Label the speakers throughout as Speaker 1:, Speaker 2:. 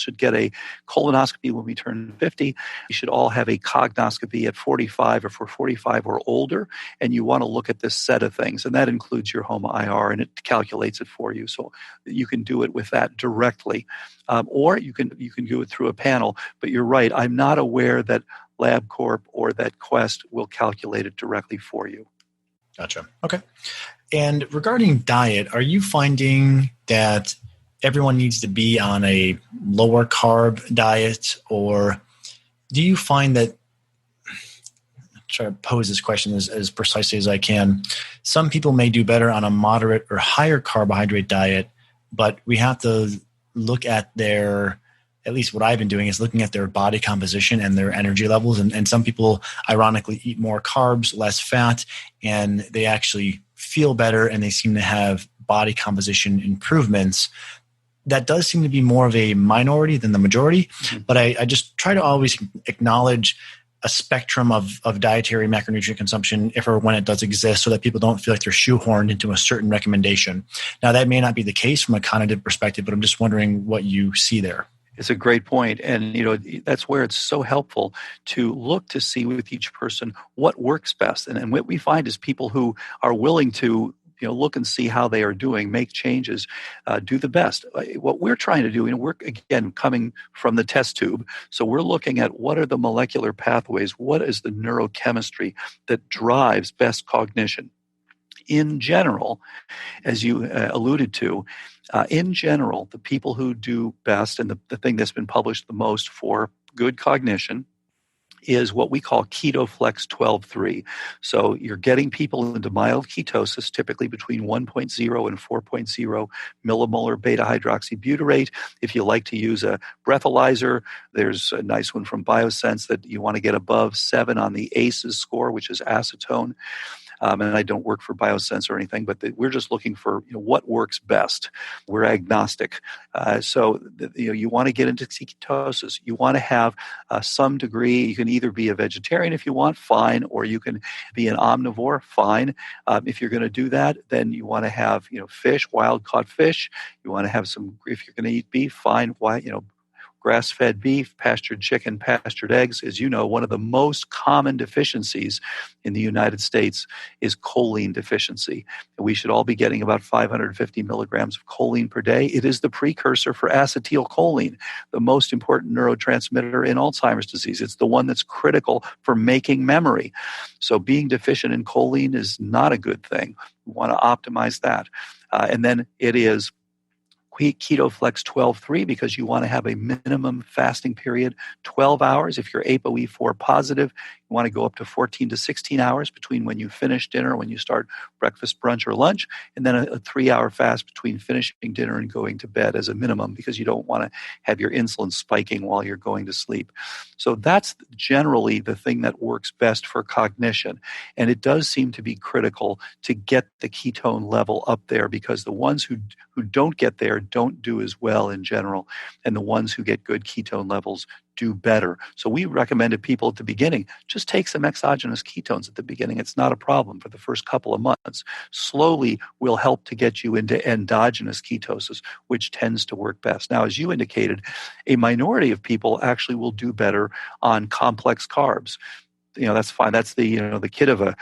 Speaker 1: should get a colonoscopy when we turn 50. We should all have a cognoscopy at 45 if we're 45 or older. And you want to look at this set of things. And that includes your home IR, and it calculates it for you. So you can do it with that directly. Or you can do it through a panel. But you're right. I'm not aware that LabCorp or that Quest will calculate it directly for you.
Speaker 2: Gotcha. Okay. And regarding diet, are you finding that everyone needs to be on a lower carb diet, or do you find that, I'll try to pose this question as precisely as I can, some people may do better on a moderate or higher carbohydrate diet, but we have to look at their, at least what I've been doing is looking at their body composition and their energy levels. And some people ironically eat more carbs, less fat, and they actually feel better and they seem to have body composition improvements. That does seem to be more of a minority than the majority, but I just try to always acknowledge a spectrum of dietary macronutrient consumption if or when it does exist, so that people don't feel like they're shoehorned into a certain recommendation. Now, that may not be the case from a cognitive perspective, but I'm just wondering what you see there.
Speaker 1: It's a great point. And, that's where it's so helpful to look to see with each person what works best. And what we find is people who are willing to look and see how they are doing, make changes, do the best. What we're trying to do, we're, again, coming from the test tube. So we're looking at what are the molecular pathways, what is the neurochemistry that drives best cognition. In general, as you alluded to, in general, the people who do best, and the thing that's been published the most for good cognition, is what we call KetoFlex 12-3. So you're getting people into mild ketosis, typically between 1.0 and 4.0 millimolar beta-hydroxybutyrate. If you like to use a breathalyzer, there's a nice one from Biosense that you want to get above 7 on the ACEs score, which is acetone. And I don't work for Biosense or anything, but we're just looking for what works best. We're agnostic. So you want to get into ketosis. You want to have some degree. You can either be a vegetarian if you want, fine, or you can be an omnivore, fine. If you're going to do that, then you want to have fish, wild-caught fish. You want to have some. If you're going to eat beef, fine. Why grass-fed beef, pastured chicken, pastured eggs. As you know, one of the most common deficiencies in the United States is choline deficiency. And we should all be getting about 550 milligrams of choline per day. It is the precursor for acetylcholine, the most important neurotransmitter in Alzheimer's disease. It's the one that's critical for making memory. So being deficient in choline is not a good thing. We want to optimize that. And then it is KetoFlex 12-3 because you want to have a minimum fasting period, 12 hours. If you're ApoE4 positive, you want to go up to 14 to 16 hours between when you finish dinner, when you start breakfast, brunch, or lunch, and then a 3-hour fast between finishing dinner and going to bed as a minimum because you don't want to have your insulin spiking while you're going to sleep. So that's generally the thing that works best for cognition. And it does seem to be critical to get the ketone level up there because the ones who don't get there don't do as well in general, and the ones who get good ketone levels do better. So we recommend to people at the beginning, just take some exogenous ketones at the beginning. It's not a problem for the first couple of months. Slowly, we'll help to get you into endogenous ketosis, which tends to work best. Now, as you indicated, a minority of people actually will do better on complex carbs. That's fine. That's the Chiavi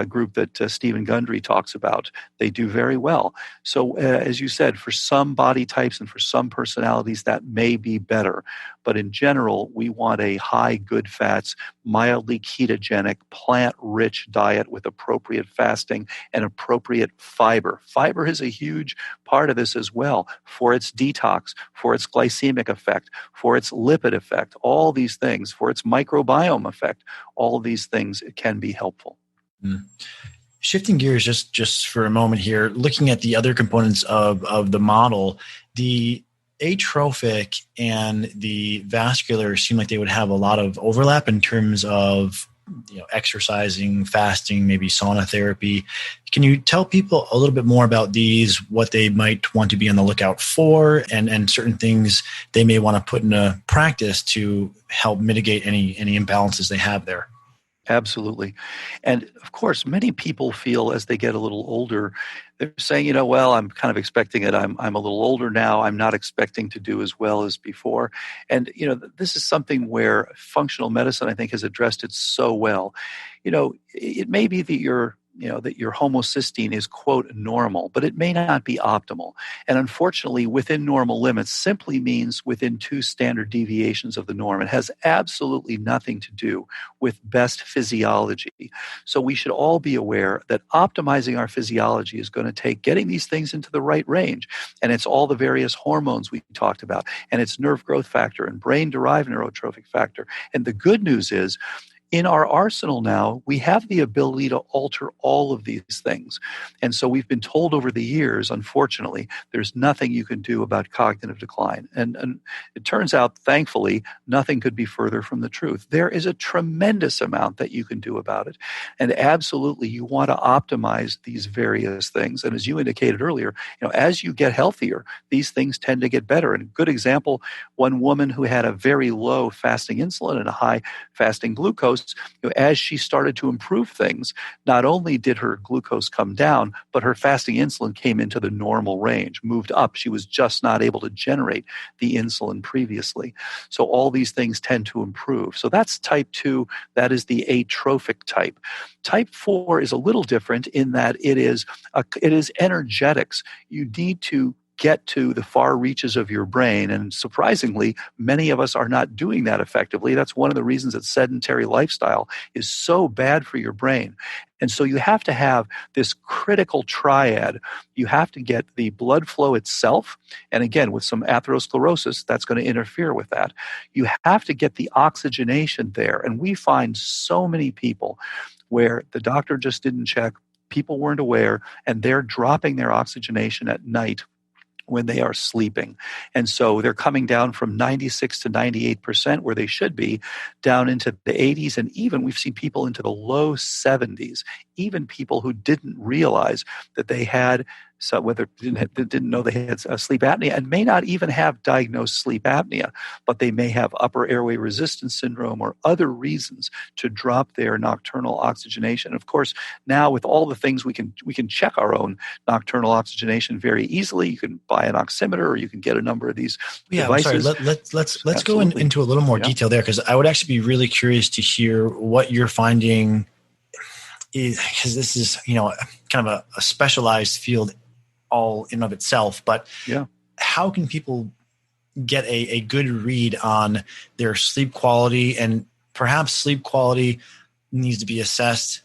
Speaker 1: group that Stephen Gundry talks about. They do very well. So as you said, for some body types and for some personalities, that may be better. But in general, we want a high good fats, mildly ketogenic, plant-rich diet with appropriate fasting and appropriate fiber. Fiber is a huge part of this as well for its detox, for its glycemic effect, for its lipid effect, all these things, for its microbiome effect. All of these things can be helpful.
Speaker 2: Shifting gears just for a moment here, looking at the other components of the model, the atrophic and the vascular seem like they would have a lot of overlap in terms of exercising, fasting, maybe sauna therapy. Can you tell people a little bit more about these, what they might want to be on the lookout for, and certain things they may want to put into practice to help mitigate any imbalances they have there?
Speaker 1: Absolutely. And of course, many people feel as they get a little older, they're saying, well, I'm kind of expecting it. I'm a little older now. I'm not expecting to do as well as before. And, this is something where functional medicine, I think, has addressed it so well. It may be that your homocysteine is, quote, normal, but it may not be optimal. And unfortunately, within normal limits simply means within 2 standard deviations of the norm. It has absolutely nothing to do with best physiology. So we should all be aware that optimizing our physiology is going to take getting these things into the right range. And it's all the various hormones we talked about, and it's nerve growth factor and brain-derived neurotrophic factor. And the good news is, in our arsenal now, we have the ability to alter all of these things. And so we've been told over the years, unfortunately, there's nothing you can do about cognitive decline. And it turns out, thankfully, nothing could be further from the truth. There is a tremendous amount that you can do about it. And absolutely, you want to optimize these various things. And as you indicated earlier, as you get healthier, these things tend to get better. And a good example, one woman who had a very low fasting insulin and a high fasting glucose, as she started to improve things, not only did her glucose come down, but her fasting insulin came into the normal range, moved up. She was just not able to generate the insulin previously. So all these things tend to improve. So that's type 2. That is the atrophic type. Type 4 is a little different in that it is energetics. You need to get to the far reaches of your brain. And surprisingly, many of us are not doing that effectively. That's one of the reasons that sedentary lifestyle is so bad for your brain. And so you have to have this critical triad. You have to get the blood flow itself. And again, with some atherosclerosis, that's going to interfere with that. You have to get the oxygenation there. And we find so many people where the doctor just didn't check, people weren't aware, and they're dropping their oxygenation at night when they are sleeping. And so they're coming down from 96 to 98% where they should be, down into the 80s, and even we've seen people into the low 70s, even people who didn't realize that they had, so whether didn't know they had sleep apnea and may not even have diagnosed sleep apnea, but they may have upper airway resistance syndrome or other reasons to drop their nocturnal oxygenation. Of course, now with all the things we can check our own nocturnal oxygenation very easily. You can buy an oximeter, or you can get a number of these devices.
Speaker 2: I'm sorry. Let's go into a little more detail there, because I would actually be really curious to hear what you're finding, because this is kind of a specialized field all in of itself. But how can people get a good read on their sleep quality? And perhaps sleep quality needs to be assessed,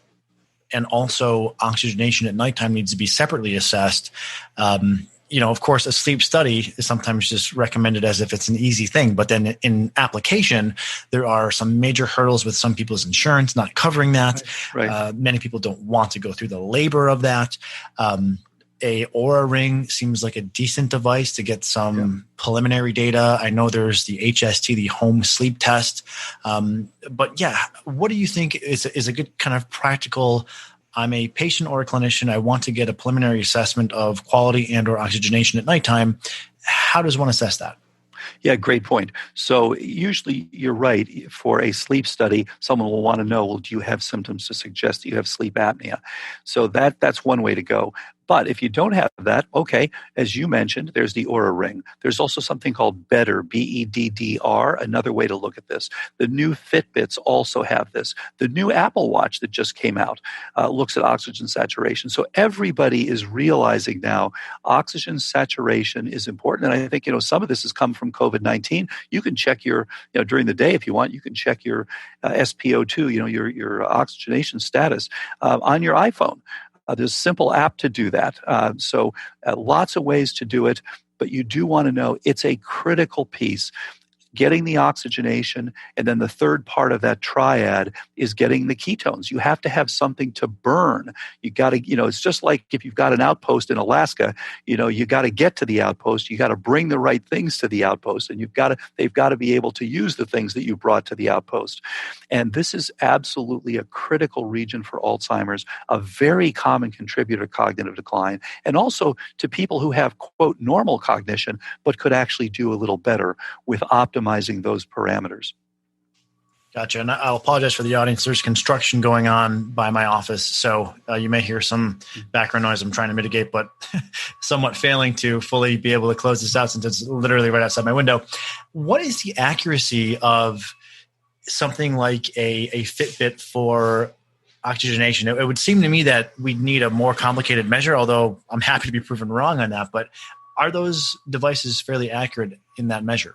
Speaker 2: and also oxygenation at nighttime needs to be separately assessed. Of course, a sleep study is sometimes just recommended as if it's an easy thing. But then in application, there are some major hurdles with some people's insurance not covering that. Right. Many people don't want to go through the labor of that. A Oura Ring seems like a decent device to get some preliminary data. I know there's the HST, the home sleep test. But what do you think is a good kind of practical? I'm a patient or a clinician. I want to get a preliminary assessment of quality and or oxygenation at nighttime. How does one assess that?
Speaker 1: Yeah, great point. So usually you're right. For a sleep study, someone will want to know, well, do you have symptoms to suggest that you have sleep apnea? So that's one way to go. But if you don't have that, okay, as you mentioned, there's the Oura Ring. There's also something called Beddr, BEDDR, another way to look at this. The new Fitbits also have this. The new Apple Watch that just came out looks at oxygen saturation. So everybody is realizing now oxygen saturation is important. And I think, some of this has come from COVID-19. You can check your, during the day if you want, you can check your SpO2, your oxygenation status on your iPhone. There's a simple app to do that. So lots of ways to do it, but you do want to know it's a critical piece. Getting the oxygenation, and then the third part of that triad is getting the ketones. You have to have something to burn. You got to, it's just like if you've got an outpost in Alaska, you got to get to the outpost. You got to bring the right things to the outpost, and they've got to be able to use the things that you brought to the outpost. And this is absolutely a critical region for Alzheimer's, a very common contributor to cognitive decline, and also to people who have, quote, normal cognition, but could actually do a little better with optimizing those parameters.
Speaker 2: Gotcha. And I'll apologize for the audience. There's construction going on by my office, so you may hear some background noise I'm trying to mitigate, but somewhat failing to fully be able to close this out since it's literally right outside my window. What is the accuracy of something like a Fitbit for oxygenation? It would seem to me that we'd need a more complicated measure, although I'm happy to be proven wrong on that. But are those devices fairly accurate in that measure?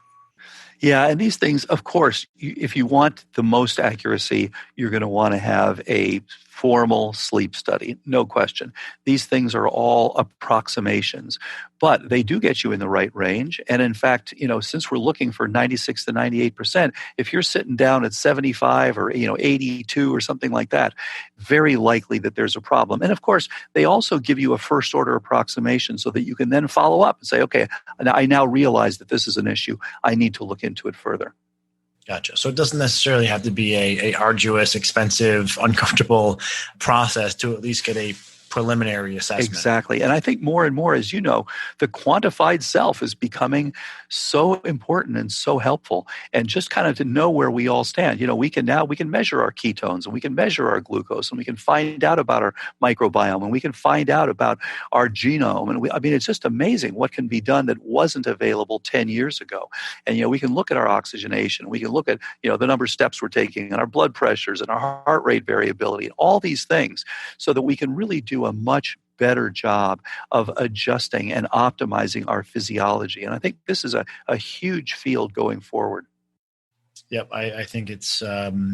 Speaker 1: Yeah, and these things, of course, if you want the most accuracy, you're going to want to have a formal sleep study, no question. These things are all approximations, but they do get you in the right range. And in fact, since we're looking for 96 to 98%, if you're sitting down at 75 or 82 or something like that, very likely that there's a problem. And of course, they also give you a first order approximation so that you can then follow up and say, okay, I now realize that this is an issue. I need to look into it further.
Speaker 2: Gotcha. So it doesn't necessarily have to be a arduous, expensive, uncomfortable process to at least get a preliminary assessment.
Speaker 1: Exactly. And I think more and more, as you know, the quantified self is becoming so important and so helpful. And just kind of to know where we all stand. We can measure our ketones, and we can measure our glucose, and we can find out about our microbiome, and we can find out about our genome. And it's just amazing what can be done that wasn't available 10 years ago. And, we can look at our oxygenation. We can look at, the number of steps we're taking and our blood pressures and our heart rate variability and all these things so that we can really do a much better job of adjusting and optimizing our physiology. And I think this is a huge field going forward.
Speaker 2: Yep, I think it's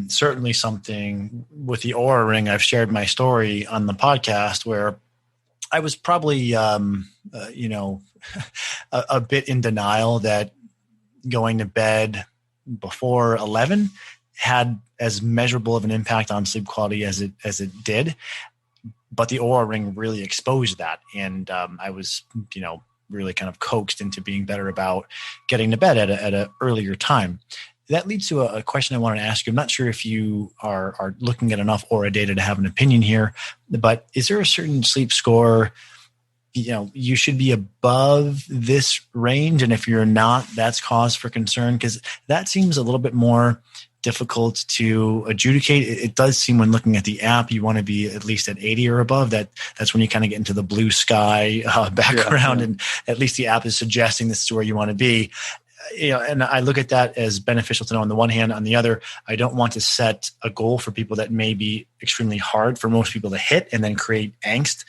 Speaker 2: certainly something with the Oura Ring. I've shared my story on the podcast where I was probably, a bit in denial that going to bed before 11 had as measurable of an impact on sleep quality as it did. But the Oura Ring really exposed that. And I was, really kind of coaxed into being better about getting to bed at an earlier time. That leads to a question I wanted to ask you. I'm not sure if you are looking at enough Oura data to have an opinion here, but is there a certain sleep score, you should be above this range? And if you're not, that's cause for concern? Because that seems a little bit more difficult to adjudicate. It does seem when looking at the app, you want to be at least at 80 or above. That's when you kind of get into the blue sky background, and at least the app is suggesting this is where you want to be. And I look at that as beneficial to know on the one hand. On the other, I don't want to set a goal for people that may be extremely hard for most people to hit and then create angst.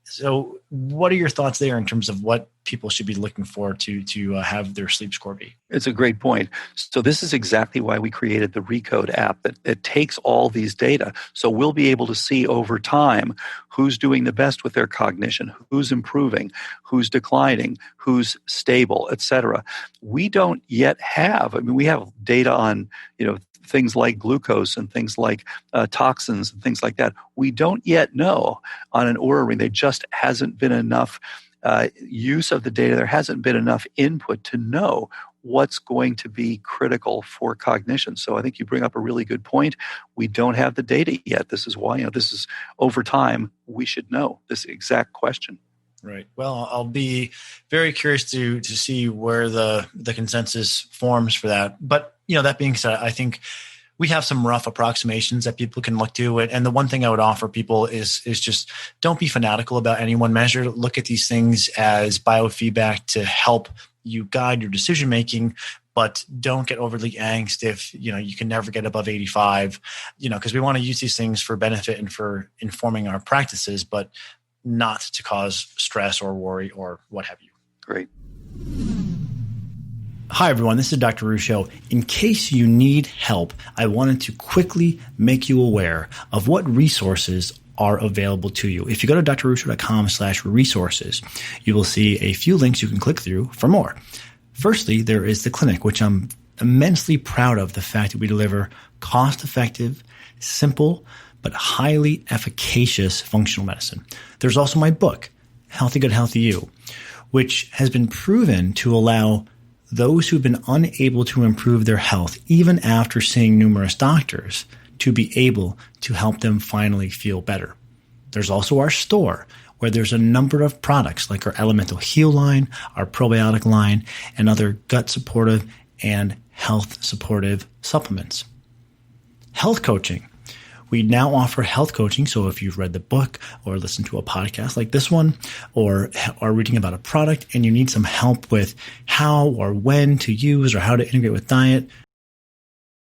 Speaker 2: So what are your thoughts there in terms of what people should be looking for to have their sleep score be?
Speaker 1: It's a great point. So this is exactly why we created the Recode app that takes all these data. So we'll be able to see over time who's doing the best with their cognition, who's improving, who's declining, who's stable, et cetera. We don't yet have, we have data on, things like glucose and things like toxins and things like that. We don't yet know on an Oura Ring. There just hasn't been enough use of the data. There hasn't been enough input to know what's going to be critical for cognition. So I think you bring up a really good point. We don't have the data yet. This is why, this is over time, we should know this exact question.
Speaker 2: Right. Well, I'll be very curious to see where the consensus forms for that. But, that being said, I think we have some rough approximations that people can look to. And the one thing I would offer people is just don't be fanatical about any one measure. Look at these things as biofeedback to help you guide your decision making, but don't get overly angst if, you can never get above 85, because we want to use these things for benefit and for informing our practices, but not to cause stress or worry or what have you.
Speaker 1: Great.
Speaker 2: Hi, everyone. This is Dr. Ruscio. In case you need help, I wanted to quickly make you aware of what resources are available to you. If you go to drruscio.com/resources, you will see a few links you can click through for more. Firstly, there is the clinic, which I'm immensely proud of the fact that we deliver cost-effective, simple, but highly efficacious functional medicine. There's also my book, Healthy Good, Healthy You, which has been proven to allow those who've been unable to improve their health, even after seeing numerous doctors, to be able to help them finally feel better. There's also our store, where there's a number of products like our Elemental Heal line, our probiotic line, and other gut supportive and health supportive supplements. health coaching. We now offer health coaching. So if you've read the book or listened to a podcast like this one, or are reading about a product and you need some help with how or when to use or how to integrate with diet,